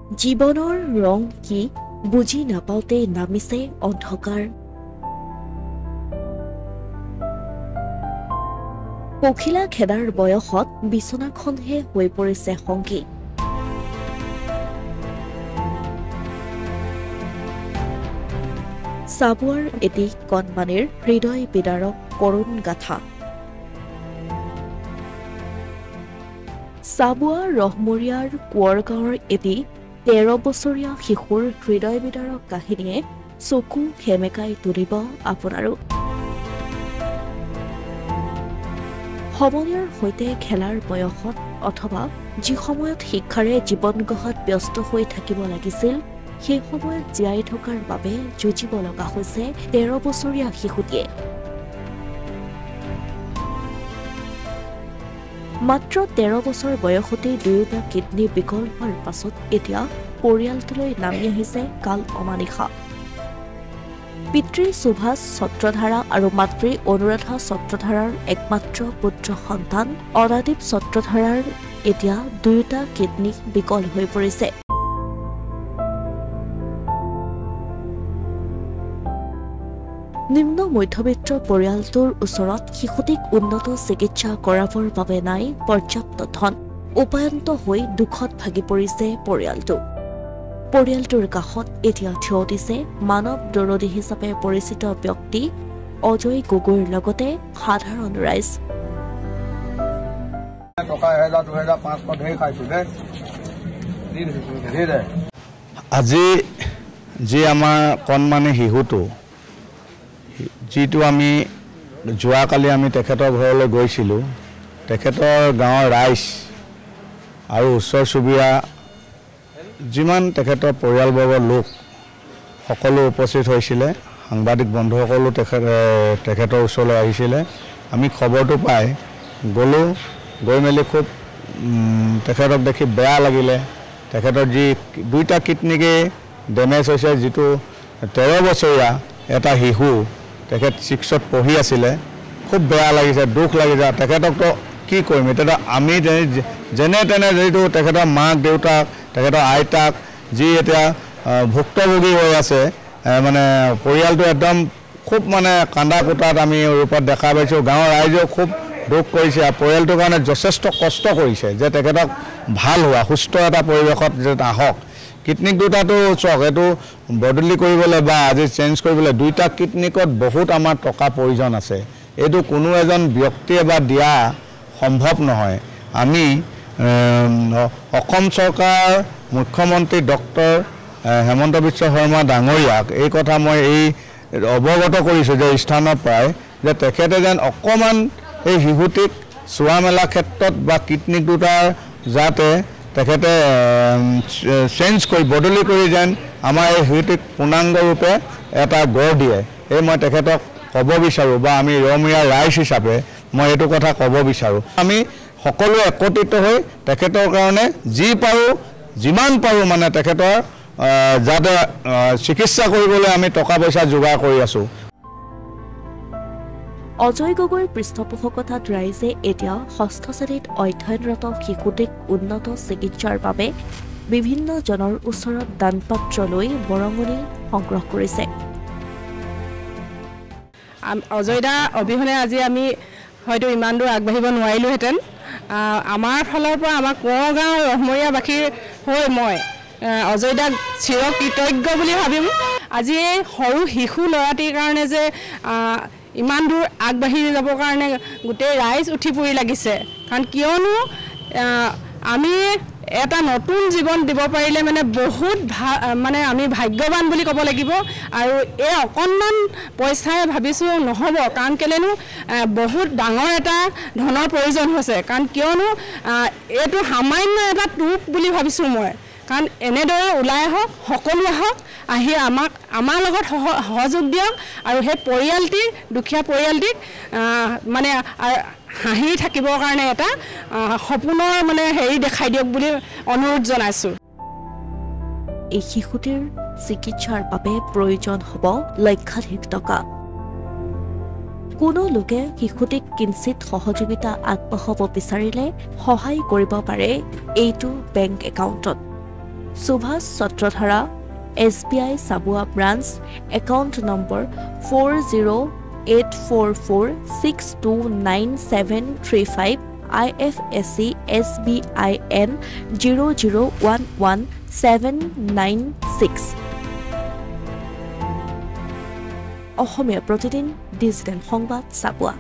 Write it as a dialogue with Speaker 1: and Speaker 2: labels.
Speaker 1: জীৱনৰ ৰং কি বুজি নাপাওঁতে নামিছে অন্ধকাৰ। পখিলা খেদাৰ বয়সত বিচনাখনহে হৈ পৰিছে সংগী। চাবুৱাৰ এটি কণমানিৰ হৃদয় বিদাৰক কৰুণ গাথা। চাবুৱা ৰহমৰীয়াৰ কোঁৱৰ গাঁৱৰ এটি 13 বছৰীয়া শিশুৰ হৃদয় বিদাৰক কাহিনীয়ে চকু সেমেকাই তুলিব আপোনাৰো। সমনীয়াৰ সৈতে খেলাৰ বয়সত অথবা যি সময়ত শিক্ষাৰে জীৱন গঢ়াত ব্যস্ত হৈ থাকিব লাগিছিল, সেই সময়ত জীয়াই থকাৰ বাবে যুঁজিব লগা হৈছে 13 বছৰীয়া শিশুটিয়ে। মাত্ৰ 13 বছৰ বয়সতে দুয়োটা কিডনী বিকল হোৱাৰ পাছত এতিয়া পৰিয়ালটোলৈ নামি আহিছে কাল অমানিশা। পিতৃ সুভাষ ছত্ৰধাৰা আৰু মাতৃ অনুৰাধা ছত্ৰধাৰাৰ একমাত্ৰ পুত্ৰ সন্তান অনাদীপ ছত্ৰধাৰাৰ এতিয়া দুয়োটা কিডনী বিকল হৈ পৰিছে। নিম্ন মধ্যবিত্ত পৰিয়ালটোৰ ওচৰত শিশুটিক উন্নত চিকিৎসা কৰাবৰ বাবে নাই পৰ্যাপ্ত ধন। উপায়ন্ত হৈ দুখত ভাগি পৰিছে পৰিয়ালটো। পৰিয়ালটোৰ কাষত এতিয়া থিয় দিছে মানৱ দৰদী হিচাপে পৰিচিত ব্যক্তি অজয় গগৈৰ লগতে সাধাৰণ ৰাইজ।
Speaker 2: আজি যি আমাৰ কণমানি শিশুটো, যিটো আমি যোৱাকালি আমি তেখেতৰ ঘৰলৈ গৈছিলোঁ, তেখেতৰ গাঁৱৰ ৰাইজ আৰু ওচৰ চুবুৰীয়া যিমান তেখেতৰ পৰিয়ালবৰ্গৰ লোক সকলো উপস্থিত হৈছিলে। সাংবাদিক বন্ধুসকলো তেখেতৰ ওচৰলৈ আহিছিলে। আমি খবৰটো পাই গ'লোঁ, গৈ মেলি খুব তেখেতক দেখি বেয়া লাগিলে। তেখেতৰ যি দুইটা কিডনীকে ডেমেজ হৈছে, যিটো 13 বছৰীয়া এটা শিশু, তেখেত 6ত পঢ়ি আছিলে। খুব বেয়া লাগিছে, দুখ লাগিছে। তেখেতকতো কি কৰিম, এতিয়াতো আমি যেনে তেনে যিটো তেখেতৰ মাক দেউতাক, তেখেতৰ আইতাক যি এতিয়া ভুক্তভোগী হৈ আছে, মানে পৰিয়ালটো একদম খুব মানে কান্দা কোটাত আমি ৰূপত দেখা পাইছোঁ। গাঁৱৰ ৰাইজেও খুব দুখ কৰিছে, পৰিয়ালটোৰ কাৰণে যথেষ্ট কষ্ট কৰিছে যে তেখেতক ভাল হোৱা সুস্থ এটা পৰিৱেশত যে আহক। কিডনী দুটাটো চাওক, এইটো বদলি কৰিবলৈ বা আজি চেঞ্জ কৰিবলৈ দুইটা কিডনীকত বহুত আমাৰ টকা প্ৰয়োজন আছে। এইটো কোনো এজন ব্যক্তিয়ে বা দিয়া সম্ভৱ নহয়। আমি অসম চৰকাৰ মুখ্যমন্ত্ৰী ডক্টৰ হেমন্ত বিশ্ব শৰ্মা ডাঙৰীয়াক এই কথা মই অৱগত কৰিছোঁ যে স্থানৰ পৰাই, যে তেখেতে যেন অকণমান এই শিশুটিক চোৱা মেলা ক্ষেত্ৰত বা কিডনী দুটাৰ যাতে তেখেতে চেঞ্জ কৰি বদলি কৰি যেন আমাৰ এই শিশুটিক পূৰ্ণাংগৰূপে এটা গঢ় দিয়ে, এই মই তেখেতক ক'ব বিচাৰোঁ বা আমি ৰহমৰীয়া ৰাইজ হিচাপে মই এইটো কথা ক'ব বিচাৰোঁ। আমি সকলোৱে একত্ৰিত হৈ তেখেতৰ কাৰণে যি পাৰোঁ যিমান পাৰোঁ মানে তেখেতৰ যাতে চিকিৎসা কৰিবলৈ আমি টকা পইচা যোগাৰ কৰি আছোঁ।
Speaker 1: অজয় গগৈৰ পৃষ্ঠপোষকতাত ৰাইজে এতিয়া 6ষ্ঠ শ্ৰেণীত অধ্যয়নৰত শিশুটিক উন্নত চিকিৎসাৰ বাবে বিভিন্ন জনৰ ওচৰত দানপাত্ৰ লৈ বৰঙণি সংগ্ৰহ কৰিছে।
Speaker 3: অজয় দা অবিহনে আজি আমি হয়তো ইমান দূৰ আগবাঢ়িব নোৱাৰিলোহেঁতেন। আমাৰ ফালৰ পৰা আমাৰ কোঁৱৰ গাঁৱৰ ৰহমৰীয়াবাসীৰ হৈ মই অজয় দাক চিৰকৃতজ্ঞ বুলি ভাবিম। আজি এই সৰু শিশু ল'ৰাটিৰ কাৰণে যে ইমান দূৰ আগবাঢ়ি যাবৰ কাৰণে গোটেই ৰাইজ উঠি পৰি লাগিছে। কাৰণ কিয়নো আমি এটা নতুন জীৱন দিব পাৰিলে মানে বহুত মানে আমি ভাগ্যৱান বুলি ক'ব লাগিব। আৰু এই অকণমান পইচাই ভাবিছোঁ নহ'ব, কাৰণ কেলেনো বহুত ডাঙৰ এটা ধনৰ প্ৰয়োজন হৈছে। কাৰণ কিয়নো এইটো সামান্য এটা টোপ বুলি ভাবিছোঁ মই। কাৰণ এনেদৰে ওলাই আহক, সকলো আহক, আহি আমাৰ লগত সহযোগ দিয়ক আৰু সেই পৰিয়ালটিক, দুখীয়া পৰিয়ালটিক মানে হাঁহি থাকিবৰ কাৰণে এটা সপোনৰ মানে হেৰি দেখাই দিয়ক বুলি অনুৰোধ জনাইছোঁ।
Speaker 1: এই শিশুটিৰ চিকিৎসাৰ বাবে প্ৰয়োজন হ'ব লক্ষাধিক টকা। কোনো লোকে শিশুটিক কিঞ্চিত সহযোগিতা আগবঢ়াব বিচাৰিলে সহায় কৰিব পাৰে এইটো বেংক একাউণ্টত Subhash Chhatradhara SBI Chabua branch account number 408446299735 IFSC SBIN 0011796 Asomiya Pratidin digital সংবাদ চাবুৱা